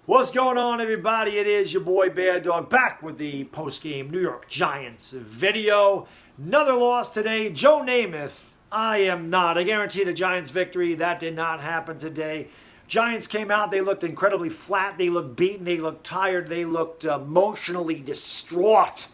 What's going on, everybody? It is your boy Baddog back with the post-game New York Giants video. Another loss today. Joe Namath, I am not. I guarantee the Giants victory. That did not happen today. Giants came out. They looked incredibly flat. They looked beaten. They looked tired. They looked emotionally distraught.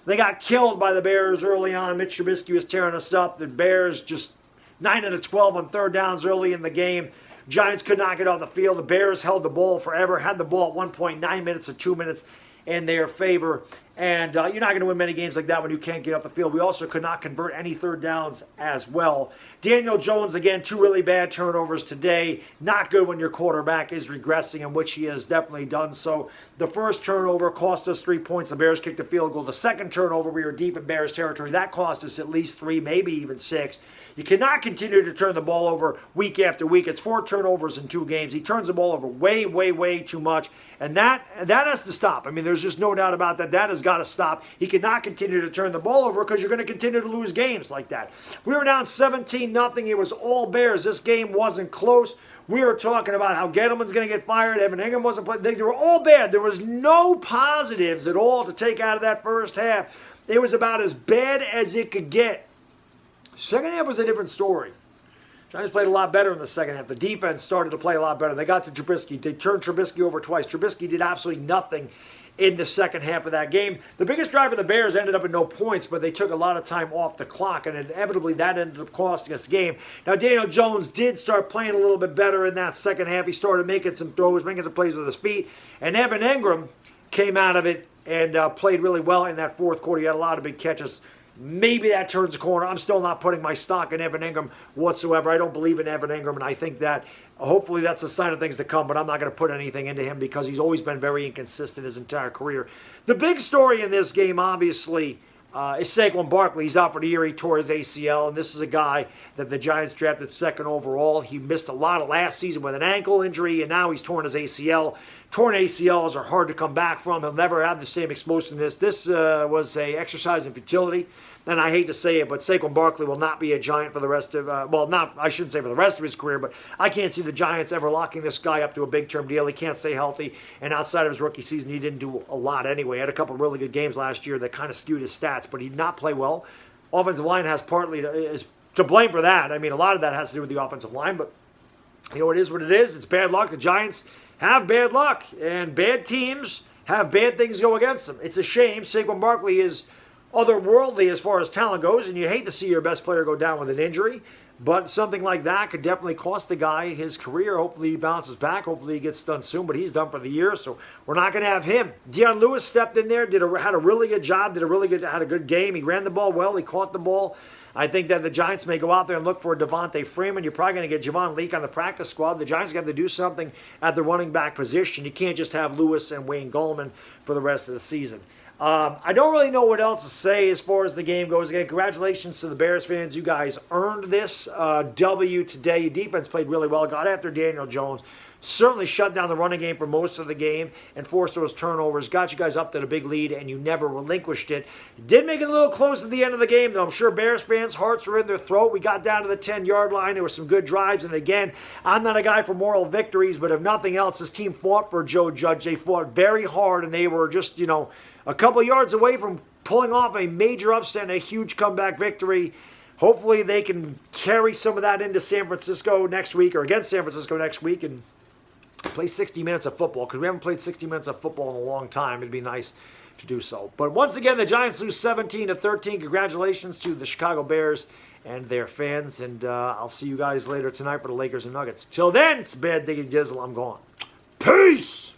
They got killed by the Bears early on. Mitch Trubisky was tearing us up. The Bears just 9 out of 12 on third downs early in the game. Giants could not get off the field. The Bears held the ball forever, had the ball at 1.9 minutes or 2 minutes in their favor. And you're not going to win many games like that when you can't get off the field. We also could not convert any third downs as well. Daniel Jones, again, 2 really bad turnovers today. Not good when your quarterback is regressing, in which he has definitely done so. The first turnover cost us 3 points. The Bears kicked a field goal. The second turnover, we were deep in Bears territory. That cost us at least 3, maybe even 6. You cannot continue to turn the ball over week after week. It's 4 turnovers in 2 games. He turns the ball over way, way, way too much. And that has to stop. I mean, there's just no doubt about that. That has got to stop. He cannot continue to turn the ball over because you're going to continue to lose games like that. We were down 17-0. It was all Bears. This game wasn't close. We were talking about how Gettleman's going to get fired. Evan Ingram wasn't playing. They were all bad. There was no positives at all to take out of that first half. It was about as bad as it could get. Second half was a different story. Giants played a lot better in the second half. The defense started to play a lot better. They got to Trubisky. They turned Trubisky over twice. Trubisky did absolutely nothing in the second half of that game. The biggest drive of the Bears ended up in no points, but they took a lot of time off the clock, and inevitably that ended up costing us the game. Now, Daniel Jones did start playing a little bit better in that second half. He started making some throws, making some plays with his feet, and Evan Ingram came out of it and played really well in that fourth quarter. He had a lot of big catches. Maybe that turns the corner. I'm still not putting my stock in Evan Ingram whatsoever. I don't believe in Evan Ingram, and I think that hopefully that's a sign of things to come, but I'm not going to put anything into him because he's always been very inconsistent his entire career. The big story in this game, obviously, is Saquon Barkley. He's out for the year. He tore his ACL, and this is a guy that the Giants drafted 2nd overall. He missed a lot of last season with an ankle injury, and now he's torn his ACL. Torn ACLs are hard to come back from. He'll never have the same explosiveness. This was an exercise in futility, and I hate to say it, but Saquon Barkley will not be a Giant for the rest of, I shouldn't say for the rest of his career, but I can't see the Giants ever locking this guy up to a big-term deal. He can't stay healthy, and outside of his rookie season, he didn't do a lot anyway. He had a couple of really good games last year that kind of skewed his stats, but he did not play well. Offensive line is to blame for that. I mean, a lot of that has to do with the offensive line, but you know, it is what it is. It's bad luck. The Giants have bad luck, and bad teams have bad things go against them. It's a shame. Saquon Barkley is otherworldly as far as talent goes, and you hate to see your best player go down with an injury, but something like that could definitely cost the guy his career. Hopefully he bounces back. Hopefully he gets done soon, but he's done for the year, so we're not going to have him. Deion Lewis stepped in there, had a really good job, had a good game. He ran the ball well. He caught the ball. I think that the Giants may go out there and look for Devontae Freeman. You're probably going to get Javon Leake on the practice squad. The Giants have to do something at the running back position. You can't just have Lewis and Wayne Gallman for the rest of the season. I don't really know what else to say as far as the game goes. Again, congratulations to the Bears fans. You guys earned this W today. Your defense played really well. Got after Daniel Jones. Certainly shut down the running game for most of the game and forced those turnovers. Got you guys up to the big lead, and you never relinquished it. Did make it a little close at the end of the game, though. I'm sure Bears fans' hearts were in their throat. We got down to the 10-yard line. There were some good drives. And again, I'm not a guy for moral victories, but if nothing else, this team fought for Joe Judge. They fought very hard, and they were just, a couple of yards away from pulling off a major upset and a huge comeback victory. Hopefully they can carry some of that into San Francisco next week, or against San Francisco next week, and play 60 minutes of football, because we haven't played 60 minutes of football in a long time. It'd be nice to do so. But once again, the Giants lose 17-13. Congratulations to the Chicago Bears and their fans, and I'll see you guys later tonight for the Lakers and Nuggets. Till then, it's Bad Diggy Dizzle. I'm gone. Peace!